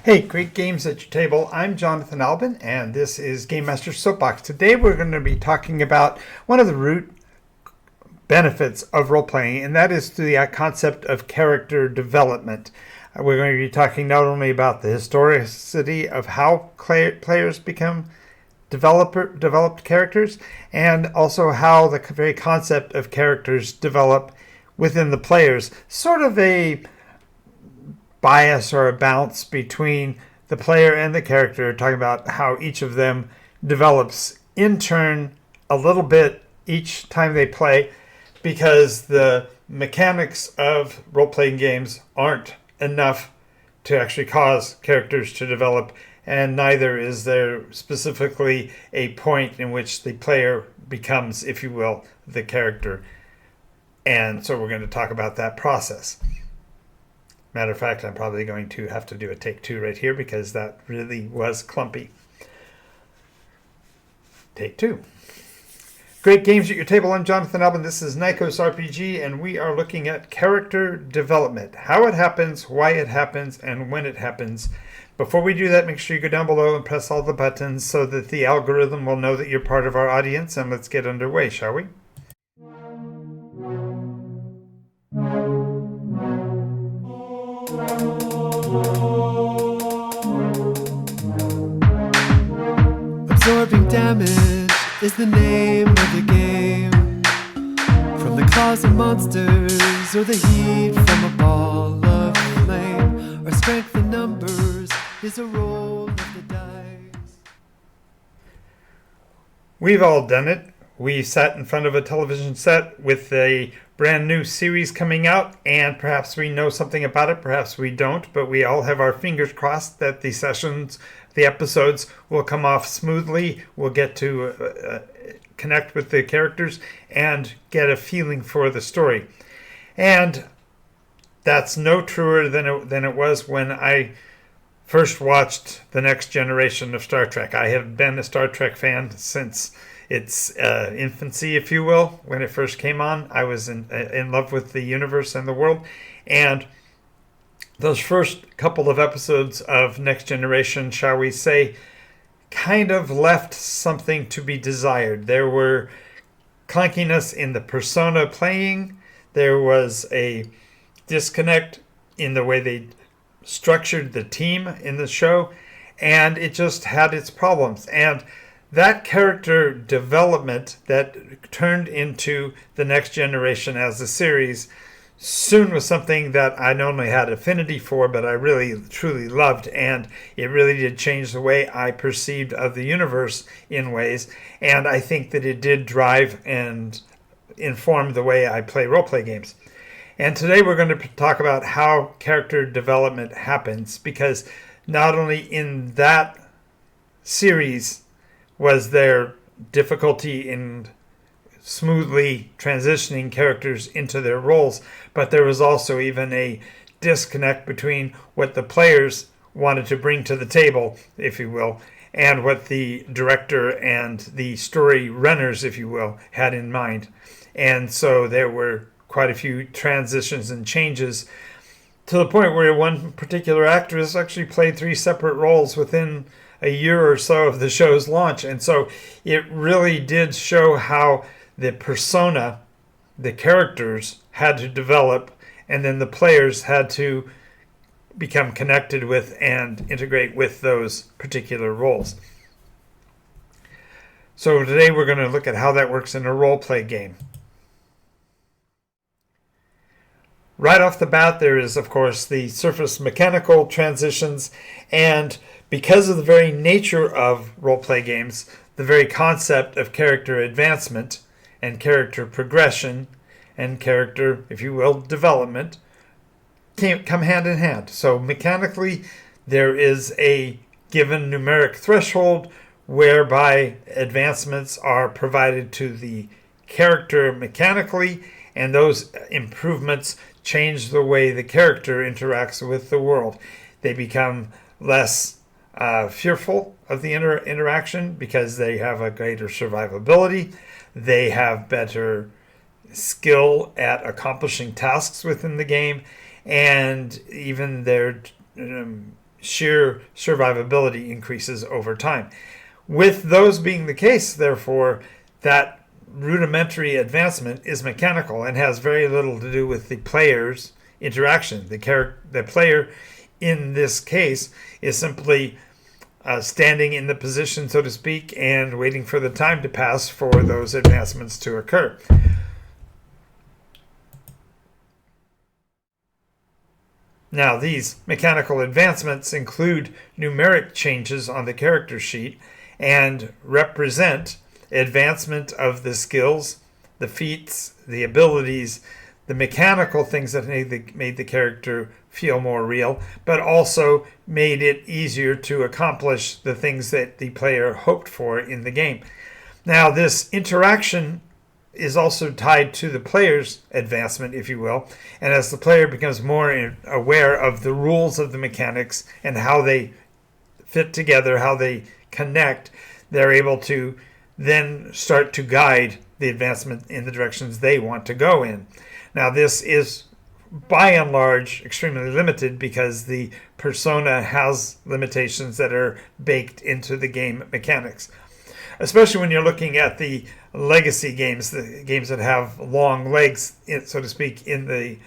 Hey, great games at your table. I'm Jonathan Albin, and this is Game Master Soapbox. Today we're going to be talking about one of the root benefits of role playing, and that is the concept of character development. We're going to be talking not only about the historicity of how players become developed characters, and also how the very concept of characters develop within the players. Sort of a bias or a bounce between the player and the character, talking about how each of them develops in turn a little bit each time they play, because the mechanics of role-playing games aren't enough to actually cause characters to develop, and neither is there specifically a point in which the player becomes, if you will, the character. And so we're going to talk about that process. Matter of fact, I'm probably going to have to do a take two right here because that really was clumpy. Take two. Great games at your table. I'm Jonathan Albin. This is Nikos RPG, and we are looking at character development. How it happens, why it happens, and when it happens. Before we do that, make sure you go down below and press all the buttons so that the algorithm will know that you're part of our audience. And let's get underway, shall we? Absorbing damage is the name of the game. From the claws of monsters or the heat from a ball of flame. Our strength in numbers is a roll of the dice. We've all done it. We sat in front of a television set with a brand new series coming out, and perhaps we know something about it, perhaps we don't, but we all have our fingers crossed that the episodes will come off smoothly. We'll get to connect with the characters and get a feeling for the story. And that's no truer than it was when I first watched the next generation of Star Trek. I have been a Star Trek fan since its infancy, if you will. When it first came on, I was in love with the universe and the world. And those first couple of episodes of Next Generation, shall we say, kind of left something to be desired. There were clunkiness in the persona playing. There was a disconnect in the way they structured the team in the show, and it just had its problems. And that character development that turned into the Next Generation as a series soon was something that I not only had affinity for, but I really truly loved, and it really did change the way I perceived of the universe in ways, and I think that it did drive and inform the way I play role-play games. And today we're going to talk about how character development happens, because not only in that series was there difficulty in smoothly transitioning characters into their roles, but there was also even a disconnect between what the players wanted to bring to the table, if you will, and what the director and the story runners, if you will, had in mind. And so there were quite a few transitions and changes, to the point where one particular actress actually played 3 separate roles within a year or so of the show's launch. And so it really did show how the persona, the characters, had to develop, and then the players had to become connected with and integrate with those particular roles. So today we're going to look at how that works in a role-play game. Right off the bat, there is, of course, the surface mechanical transitions, and because of the very nature of role-play games, the very concept of character advancement and character progression and character, if you will, development come hand in hand. So mechanically, there is a given numeric threshold whereby advancements are provided to the character mechanically, and those improvements change the way the character interacts with the world. They become less fearful of the interaction because they have a greater survivability. They have better skill at accomplishing tasks within the game, and even their sheer survivability increases over time. With those being the case, therefore, that rudimentary advancement is mechanical and has very little to do with the player's interaction. The player in this case is simply standing in the position, so to speak, and waiting for the time to pass for those advancements to occur. Now, these mechanical advancements include numeric changes on the character sheet and represent advancement of the skills, the feats, the abilities, the mechanical things that made the character feel more real, but also made it easier to accomplish the things that the player hoped for in the game. Now, this interaction is also tied to the player's advancement, if you will, and as the player becomes more aware of the rules of the mechanics and how they fit together, how they connect, they're able to then start to guide the advancement in the directions they want to go in. Now, this is by and large extremely limited because the persona has limitations that are baked into the game mechanics, especially when you're looking at the legacy games, the games that have long legs, so to speak, in the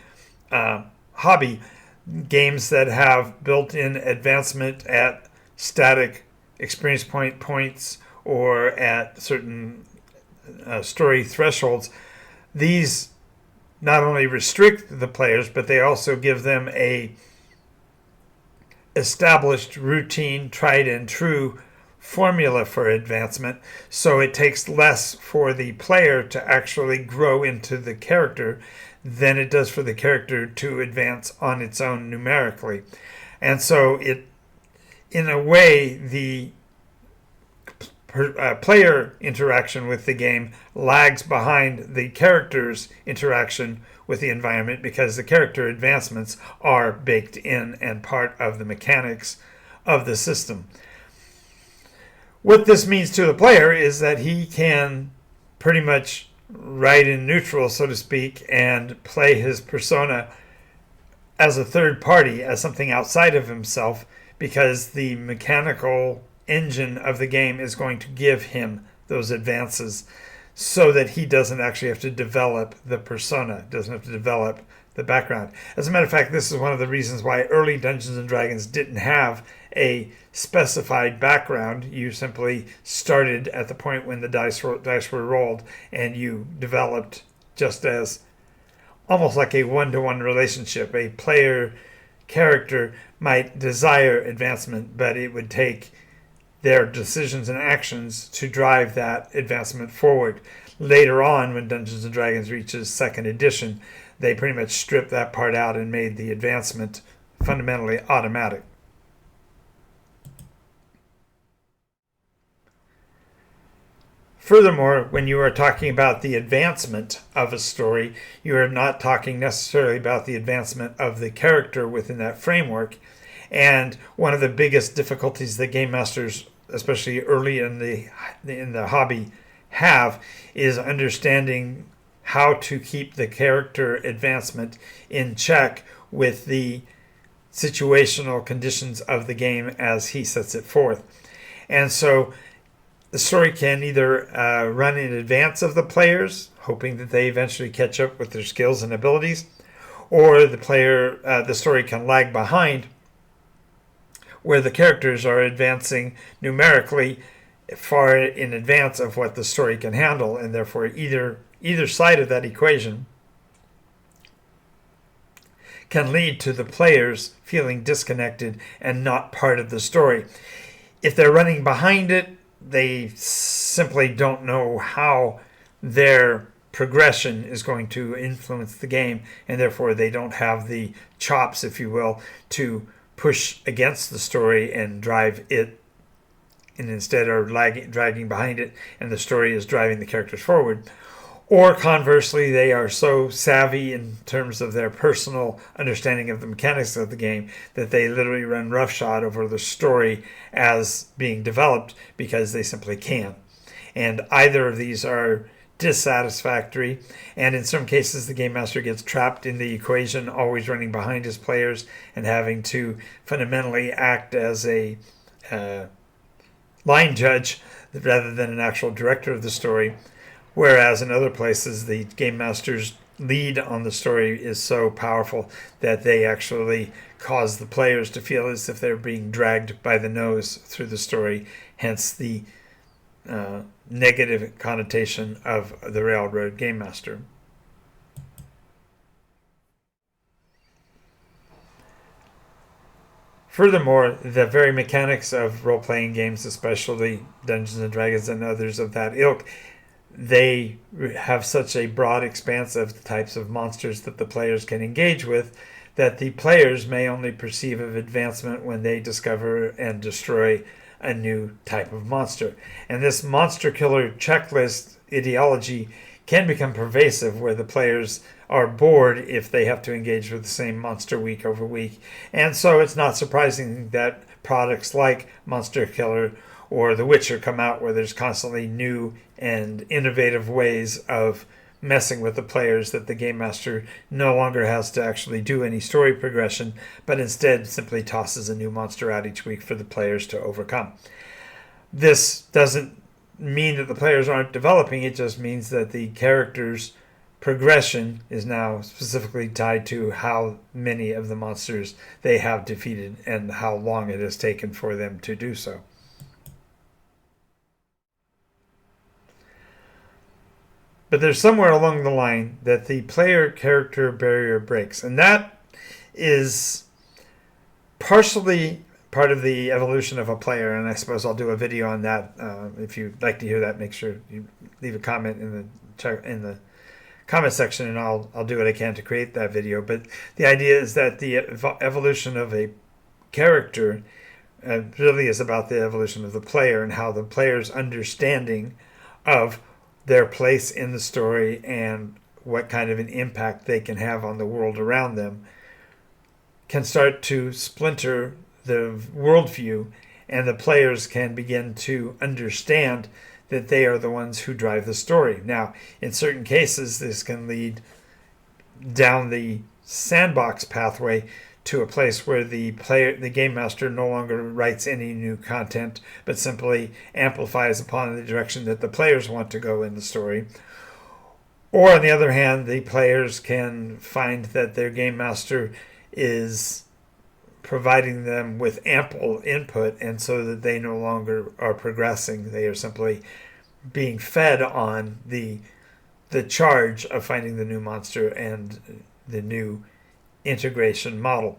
hobby, games that have built-in advancement at static experience points or at certain story thresholds. These not only restrict the players, but they also give them a established routine, tried and true formula for advancement, so it takes less for the player to actually grow into the character than it does for the character to advance on its own numerically. And so it, in a way, the player interaction with the game lags behind the character's interaction with the environment because the character advancements are baked in and part of the mechanics of the system. What this means to the player is that he can pretty much ride in neutral, so to speak, and play his persona as a third party, as something outside of himself, because the mechanical engine of the game is going to give him those advances so that he doesn't actually have to develop the persona, doesn't have to develop the background. As a matter of fact, this is one of the reasons why early Dungeons and Dragons didn't have a specified background. You simply started at the point when the dice were rolled, and you developed just as almost like a one-to-one relationship. A player character might desire advancement, but it would take their decisions and actions to drive that advancement forward. Later on, when Dungeons and Dragons reaches 2nd edition, they pretty much stripped that part out and made the advancement fundamentally automatic. Furthermore, when you are talking about the advancement of a story, you are not talking necessarily about the advancement of the character within that framework. And one of the biggest difficulties that game masters, especially early in the hobby, have is understanding how to keep the character advancement in check with the situational conditions of the game as he sets it forth. And so the story can either run in advance of the players, hoping that they eventually catch up with their skills and abilities, or the story can lag behind, where the characters are advancing numerically far in advance of what the story can handle, and therefore either side of that equation can lead to the players feeling disconnected and not part of the story. If they're running behind it, they simply don't know how their progression is going to influence the game, and therefore they don't have the chops, if you will, to push against the story and drive it, and instead are dragging behind it, and the story is driving the characters forward. Or conversely, they are so savvy in terms of their personal understanding of the mechanics of the game that they literally run roughshod over the story as being developed because they simply can. And either of these are dissatisfactory, and in some cases the game master gets trapped in the equation, always running behind his players and having to fundamentally act as a line judge rather than an actual director of the story. Whereas in other places, the game master's lead on the story is so powerful that they actually cause the players to feel as if they're being dragged by the nose through the story, hence the negative connotation of the railroad game master. Furthermore, the very mechanics of role-playing games, especially Dungeons and Dragons and others of that ilk, they have such a broad expanse of the types of monsters that the players can engage with that the players may only perceive of advancement when they discover and destroy a new type of monster. And this monster killer checklist ideology can become pervasive, where the players are bored if they have to engage with the same monster week over week. And so it's not surprising that products like Monster Killer or The Witcher come out, where there's constantly new and innovative ways of messing with the players, that the game master no longer has to actually do any story progression, but instead simply tosses a new monster out each week for the players to overcome. This doesn't mean that the players aren't developing, it just means that the characters' progression is now specifically tied to how many of the monsters they have defeated and how long it has taken for them to do so. But there's somewhere along the line that the player character barrier breaks, and that is partially part of the evolution of a player, and I suppose I'll do a video on that. If you'd like to hear that, make sure you leave a comment in the comment section, and I'll do what I can to create that video. But the idea is that the evolution of a character really is about the evolution of the player and how the player's understanding of their place in the story and what kind of an impact they can have on the world around them can start to splinter the worldview, and the players can begin to understand that they are the ones who drive the story. Now, in certain cases, this can lead down the sandbox pathway to a place where the game master no longer writes any new content, but simply amplifies upon the direction that the players want to go in the story. Or on the other hand, the players can find that their game master is providing them with ample input, and so that they no longer are progressing. They are simply being fed on the charge of finding the new monster and the new integration model.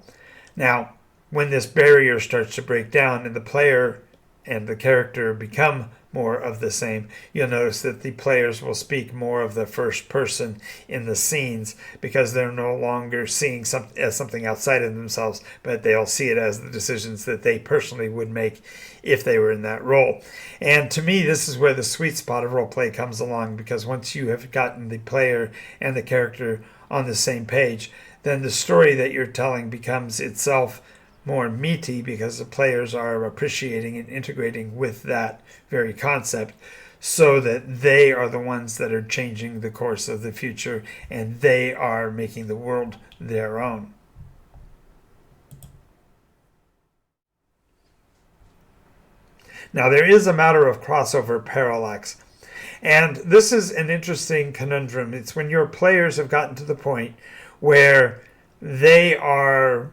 Now, when this barrier starts to break down and the player and the character become more of the same, you'll notice that the players will speak more of the first person in the scenes, because they're no longer seeing as something outside of themselves, but they'll see it as the decisions that they personally would make if they were in that role. And to me, this is where the sweet spot of roleplay comes along, because once you have gotten the player and the character on the same page, then the story that you're telling becomes itself more meaty, because the players are appreciating and integrating with that very concept, so that they are the ones that are changing the course of the future, and they are making the world their own. Now, there is a matter of crossover parallax, and this is an interesting conundrum. It's when your players have gotten to the point where they are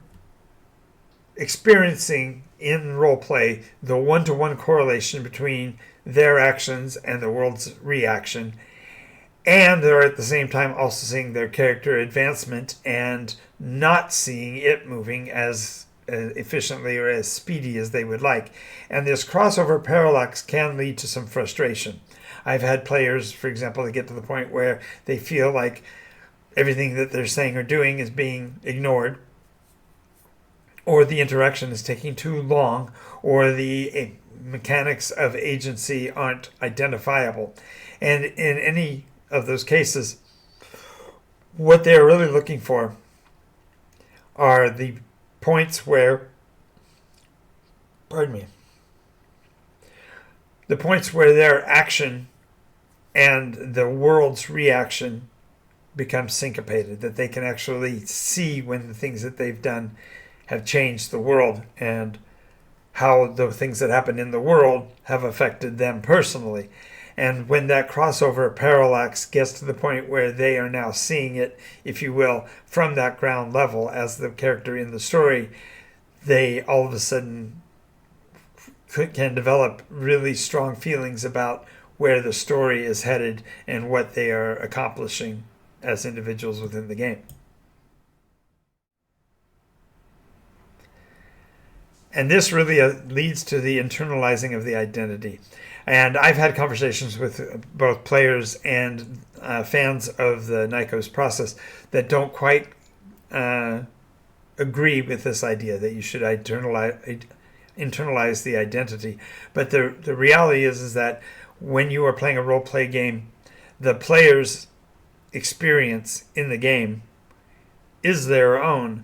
experiencing in role play the one-to-one correlation between their actions and the world's reaction, and they're at the same time also seeing their character advancement and not seeing it moving as efficiently or as speedy as they would like. And this crossover parallax can lead to some frustration. I've had players, for example, that get to the point where they feel like everything that they're saying or doing is being ignored, or the interaction is taking too long, or the mechanics of agency aren't identifiable. And in any of those cases, what they're really looking for are the points where, the points where their action and the world's reaction becomes syncopated, that they can actually see when the things that they've done have changed the world and how the things that happen in the world have affected them personally. And when that crossover parallax gets to the point where they are now seeing it, if you will, from that ground level as the character in the story, they all of a sudden can develop really strong feelings about where the story is headed and what they are accomplishing as individuals within the game. And this really leads to the internalizing of the identity. And I've had conversations with both players and fans of the Nikos process that don't quite agree with this idea that you should internalize the identity. But the reality is that when you are playing a role-play game, the player's experience in the game is their own,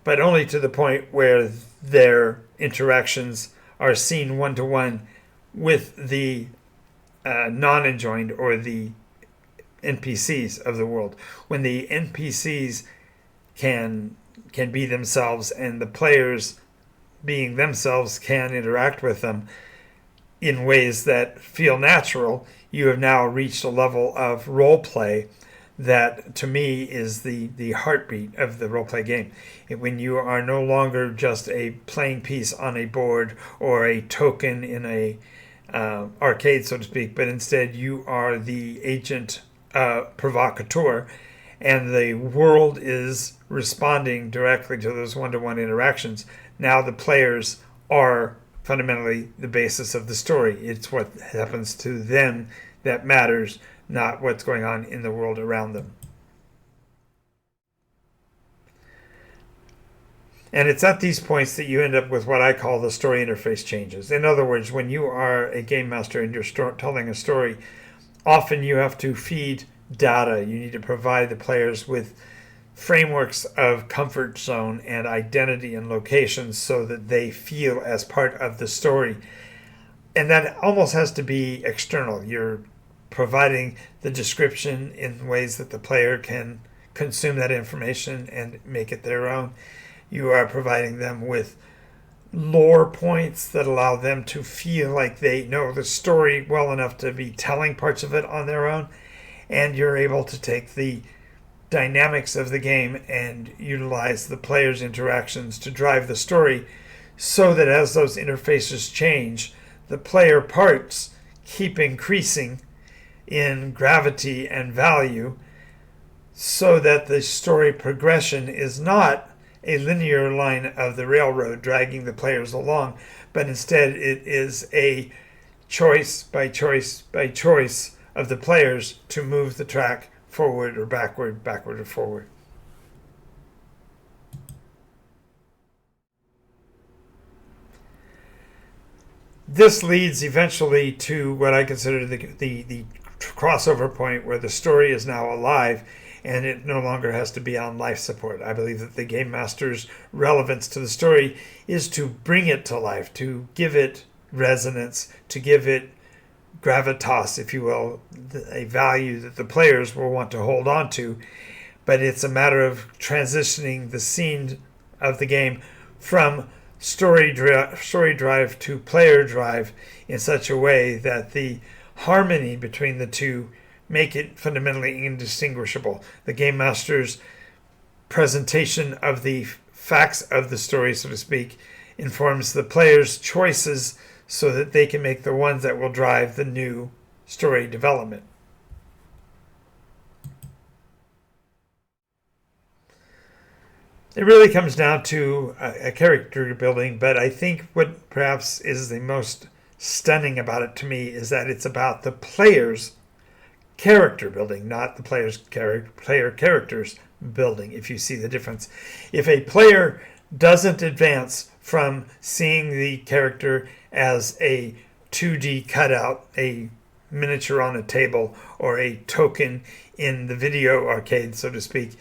but only to the point where their interactions are seen one-to-one with the non-enjoined or the NPCs of the world. When the NPCs can be themselves and the players being themselves can interact with them in ways that feel natural, you have now reached a level of role play that to me is the heartbeat of the role-play game. When you are no longer just a playing piece on a board or a token in a arcade, so to speak, but instead you are the agent provocateur, and the world is responding directly to those one-to-one interactions. Now the players are fundamentally the basis of the story. It's what happens to them that matters, not what's going on in the world around them. And it's at these points that you end up with what I call the story interface changes. In other words, when you are a game master and you're telling a story, often you have to feed data. You need to provide the players with frameworks of comfort zone and identity and locations so that they feel as part of the story. And that almost has to be external. You're providing the description in ways that the player can consume that information and make it their own. You are providing them with lore points that allow them to feel like they know the story well enough to be telling parts of it on their own. And you're able to take the dynamics of the game and utilize the player's interactions to drive the story so that as those interfaces change, the player parts keep increasing in gravity and value so that the story progression is not a linear line of the railroad dragging the players along, but instead it is a choice by choice by choice of the players to move the track forward or backward, backward or forward. This leads eventually to what I consider the crossover point where the story is now alive and it no longer has to be on life support. I believe that the game master's relevance to the story is to bring it to life, to give it resonance, to give it gravitas, if you will, a value that the players will want to hold on to. But it's a matter of transitioning the scene of the game from story drive to player drive in such a way that the harmony between the two make it fundamentally indistinguishable. The game master's presentation of the facts of the story, so to speak, informs the player's choices so that they can make the ones that will drive the new story development. It really comes down to a character building, but I think what perhaps is the most stunning about it to me is that it's about the player's character building, not the player characters building, if you see the difference. If a player doesn't advance from seeing the character as a 2D cutout, a miniature on a table, or a token in the video arcade, so to speak,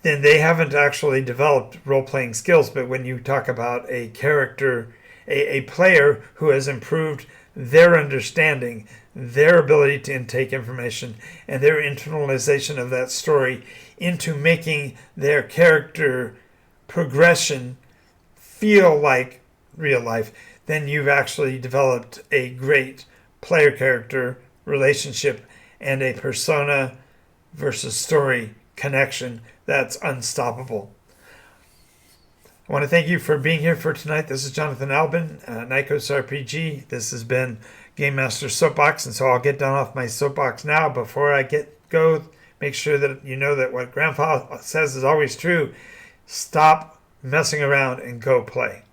then they haven't actually developed role-playing skills. But when you talk about a character, a player who has improved their understanding, their ability to intake information, and their internalization of that story into making their character progression feel like real life, then you've actually developed a great player character relationship and a persona versus story connection that's unstoppable. I want to thank you for being here for tonight. This is Jonathan Albin, Nikos RPG. This has been Game Master Soapbox, and so I'll get down off my soapbox now. Before I go, make sure that you know that what Grandpa says is always true. Stop messing around and go play.